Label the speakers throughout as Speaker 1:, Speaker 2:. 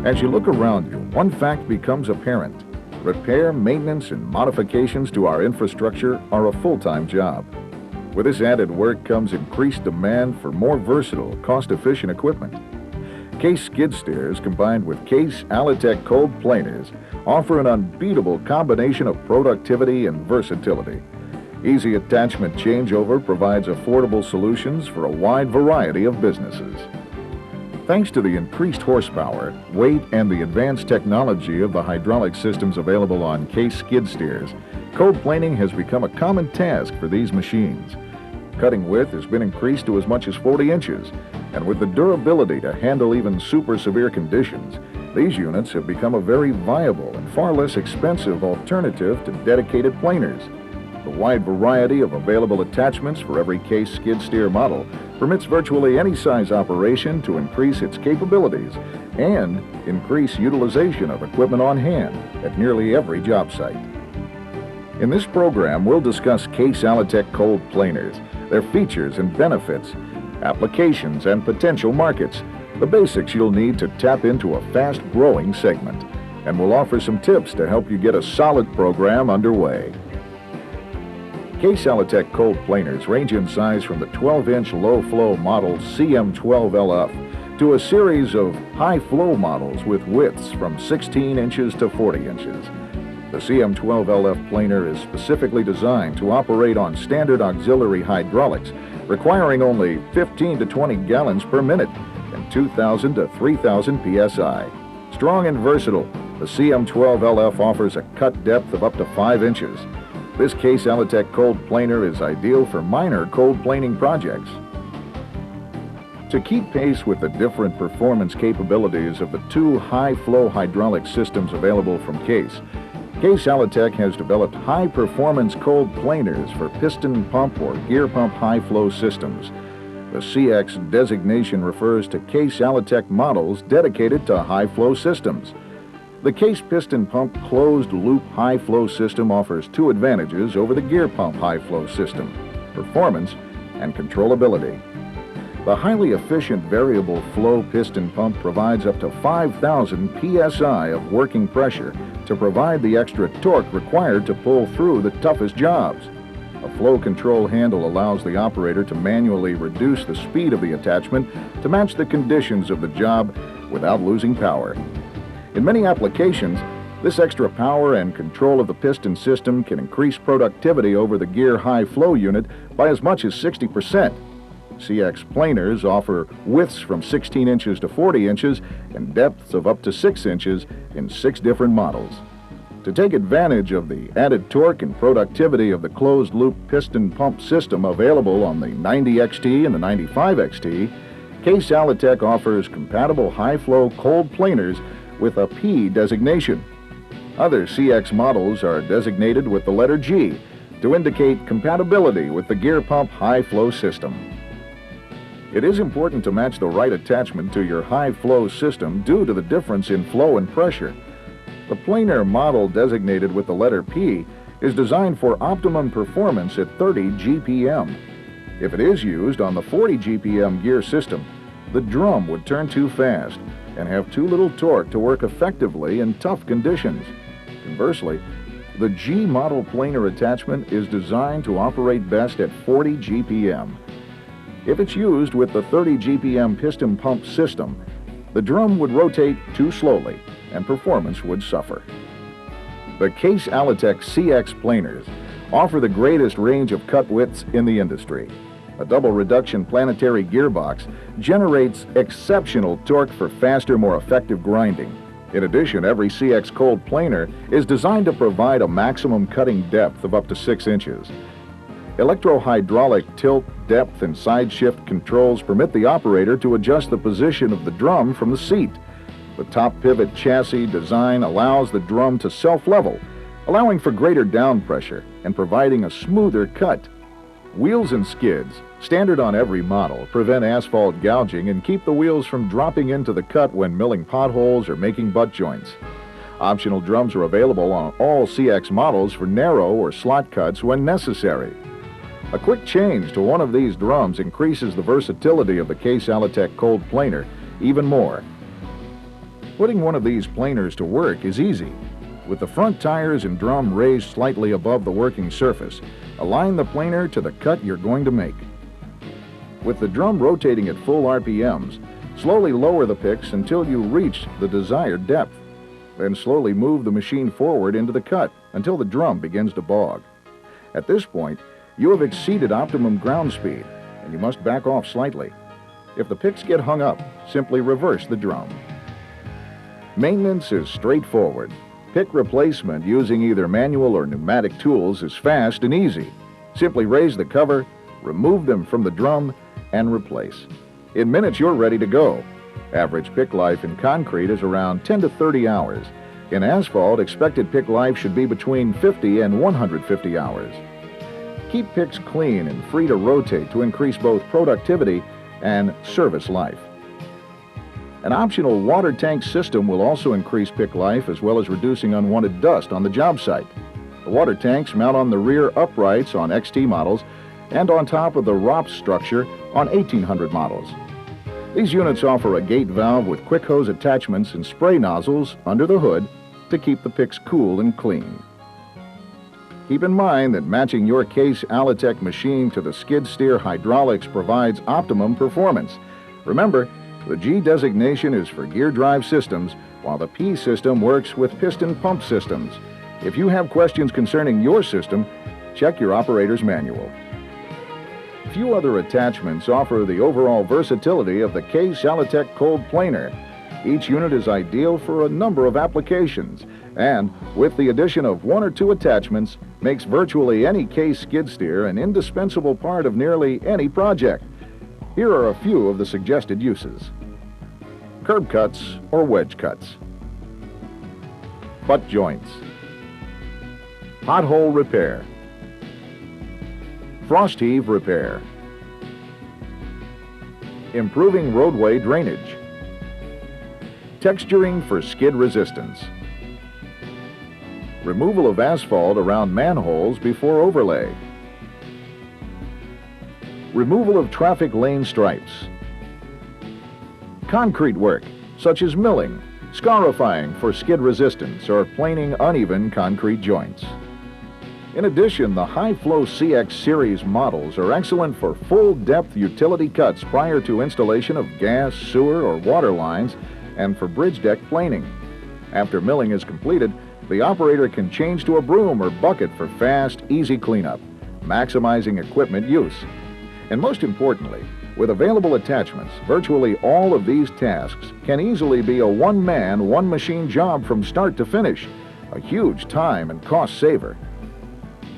Speaker 1: As you look around you, one fact becomes apparent. Repair, maintenance, and modifications to our infrastructure are a full-time job. With this added work comes increased demand for more versatile, cost-efficient equipment. Case skid steers combined with Case Alitec cold planers offer an unbeatable combination of productivity and versatility. Easy attachment changeover provides affordable solutions for a wide variety of businesses. Thanks to the increased horsepower, weight, and the advanced technology of the hydraulic systems available on Case skid steers, cold planing has become a common task for these machines. Cutting width has been increased to as much as 40 inches, and with the durability to handle even super severe conditions, these units have become a very viable and far less expensive alternative to dedicated planers. The wide variety of available attachments for every Case skid steer model permits virtually any size operation to increase its capabilities and increase utilization of equipment on hand at nearly every job site. In this program, we'll discuss Case Alitec cold planers, their features and benefits, applications and potential markets, the basics you'll need to tap into a fast-growing segment, and we'll offer some tips to help you get a solid program underway. Case Alitec cold planers range in size from the 12-inch low-flow model CM12LF to a series of high-flow models with widths from 16 inches to 40 inches. The CM12LF planer is specifically designed to operate on standard auxiliary hydraulics, requiring only 15 to 20 gallons per minute and 2,000 to 3,000 psi. Strong and versatile, the CM12LF offers a cut depth of up to 5 inches. This Case Alitec cold planer is ideal for minor cold planing projects. To keep pace with the different performance capabilities of the two high-flow hydraulic systems available from Case, Case Alitec has developed high-performance cold planers for piston pump or gear pump high-flow systems. The CX designation refers to Case Alitec models dedicated to high-flow systems. The Case piston pump closed-loop high-flow system offers two advantages over the gear pump high-flow system: performance and controllability. The highly efficient variable flow piston pump provides up to 5,000 psi of working pressure to provide the extra torque required to pull through the toughest jobs. A flow control handle allows the operator to manually reduce the speed of the attachment to match the conditions of the job without losing power. In many applications, this extra power and control of the piston system can increase productivity over the gear high flow unit by as much as 60%. CX planers offer widths from 16 inches to 40 inches and depths of up to 6 inches in 6 different models. To take advantage of the added torque and productivity of the closed-loop piston pump system available on the 90XT and the 95XT, Case Alitec offers compatible high-flow cold planers with a P designation. Other CX models are designated with the letter G to indicate compatibility with the gear pump high-flow system. It is important to match the right attachment to your high-flow system due to the difference in flow and pressure. The planer model designated with the letter P is designed for optimum performance at 30 GPM. If it is used on the 40 GPM gear system, the drum would turn too fast and have too little torque to work effectively in tough conditions. Conversely, the G model planer attachment is designed to operate best at 40 GPM. If it's used with the 30 GPM piston pump system, the drum would rotate too slowly and performance would suffer. The Case Alitec CX planers offer the greatest range of cut widths in the industry. A double reduction planetary gearbox generates exceptional torque for faster, more effective grinding. In addition, every CX cold planer is designed to provide a maximum cutting depth of up to 6 inches. Electro-hydraulic tilt, depth, and side shift controls permit the operator to adjust the position of the drum from the seat. The top pivot chassis design allows the drum to self-level, allowing for greater down pressure and providing a smoother cut. Wheels and skids, standard on every model, prevent asphalt gouging and keep the wheels from dropping into the cut when milling potholes or making butt joints. Optional drums are available on all CX models for narrow or slot cuts when necessary. A quick change to one of these drums increases the versatility of the Case Alitec cold planer even more. Putting one of these planers to work is easy. With the front tires and drum raised slightly above the working surface, align the planer to the cut you're going to make. With the drum rotating at full RPMs, slowly lower the picks until you reach the desired depth. Then slowly move the machine forward into the cut until the drum begins to bog. At this point, you have exceeded optimum ground speed, and you must back off slightly. If the picks get hung up, simply reverse the drum. Maintenance is straightforward. Pick replacement using either manual or pneumatic tools is fast and easy. Simply raise the cover, remove them from the drum, and replace. In minutes, you're ready to go. Average pick life in concrete is around 10 to 30 hours. In asphalt, expected pick life should be between 50 and 150 hours. Keep picks clean and free to rotate to increase both productivity and service life. An optional water tank system will also increase pick life as well as reducing unwanted dust on the job site. The water tanks mount on the rear uprights on XT models and on top of the ROPS structure on 1800 models. These units offer a gate valve with quick hose attachments and spray nozzles under the hood to keep the picks cool and clean. Keep in mind that matching your Case Alitec machine to the skid steer hydraulics provides optimum performance. Remember, the G designation is for gear drive systems, while the P system works with piston pump systems. If you have questions concerning your system, check your operator's manual. Few other attachments offer the overall versatility of the Case Alitec cold planer. Each unit is ideal for a number of applications, and with the addition of one or two attachments, makes virtually any Case skid steer an indispensable part of nearly any project. Here are a few of the suggested uses. Curb cuts or wedge cuts. Butt joints. Pothole repair. Frost heave repair. Improving roadway drainage. Texturing for skid resistance. Removal of asphalt around manholes before overlay. Removal of traffic lane stripes. Concrete work, such as milling, scarifying for skid resistance, or planing uneven concrete joints. In addition, the high-flow CX series models are excellent for full-depth utility cuts prior to installation of gas, sewer, or water lines, and for bridge deck planing. After milling is completed, the operator can change to a broom or bucket for fast, easy cleanup, maximizing equipment use. And most importantly, with available attachments, virtually all of these tasks can easily be a one-man, one-machine job from start to finish, a huge time and cost saver.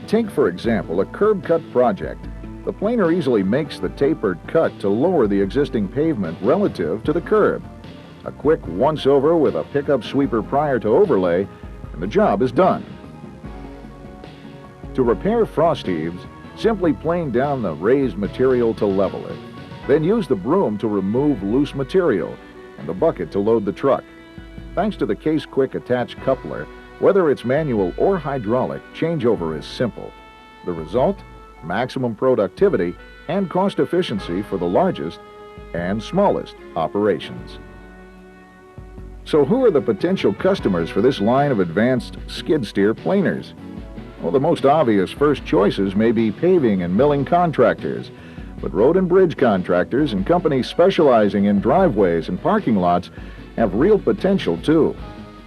Speaker 1: Take, for example, a curb cut project. The planer easily makes the tapered cut to lower the existing pavement relative to the curb. A quick once-over with a pickup sweeper prior to overlay, and the job is done. To repair frost heaves, simply plane down the raised material to level it. Then use the broom to remove loose material and the bucket to load the truck. Thanks to the Case Quick attached coupler, whether it's manual or hydraulic, changeover is simple. The result? Maximum productivity and cost efficiency for the largest and smallest operations. So who are the potential customers for this line of advanced skid steer planers? Well, the most obvious first choices may be paving and milling contractors, but road and bridge contractors and companies specializing in driveways and parking lots have real potential too.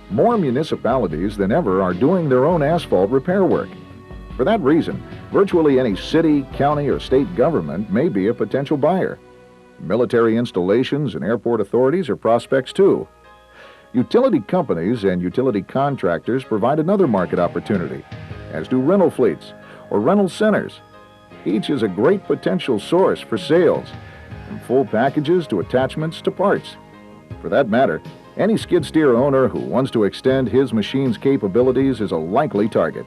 Speaker 1: More municipalities than ever are doing their own asphalt repair work. For that reason, virtually any city, county, or state government may be a potential buyer. Military installations and airport authorities are prospects too. Utility companies and utility contractors provide another market opportunity, as do rental fleets or rental centers. Each is a great potential source for sales, from full packages to attachments to parts. For that matter, any skid steer owner who wants to extend his machine's capabilities is a likely target.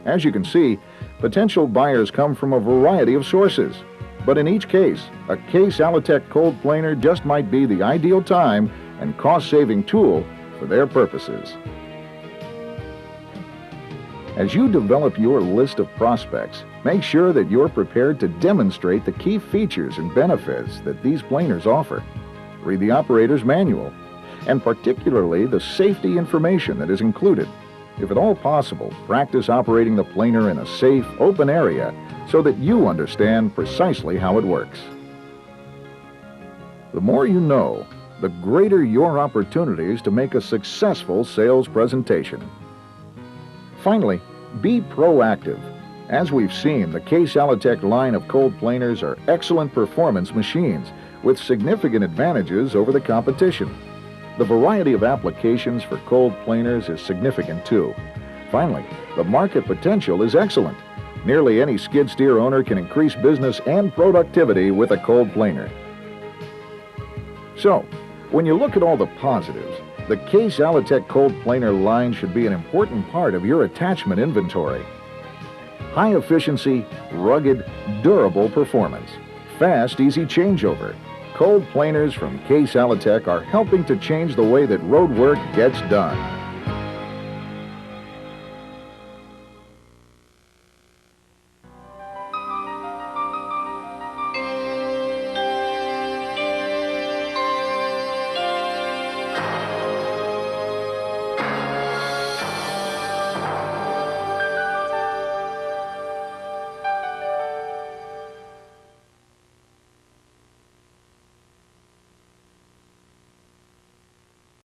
Speaker 1: As you can see, potential buyers come from a variety of sources. But in each case, a Case Alitec cold planer just might be the ideal time and cost-saving tool for their purposes. As you develop your list of prospects, make sure that you're prepared to demonstrate the key features and benefits that these planers offer. Read the operator's manual. and particularly the safety information that is included. If at all possible, practice operating the planer in a safe, open area so that you understand precisely how it works. The more you know, the greater your opportunities to make a successful sales presentation. Finally, be proactive. As we've seen, the Case Alitec line of cold planers are excellent performance machines with significant advantages over the competition. The variety of applications for cold planers is significant too. Finally, the market potential is excellent. Nearly any skid steer owner can increase business and productivity with a cold planer. So, when you look at all the positives, the Case Alitec cold planer line should be an important part of your attachment inventory. High efficiency, rugged, durable performance. Fast, easy changeover. Cold planers from Case Alitec are helping to change the way that road work gets done.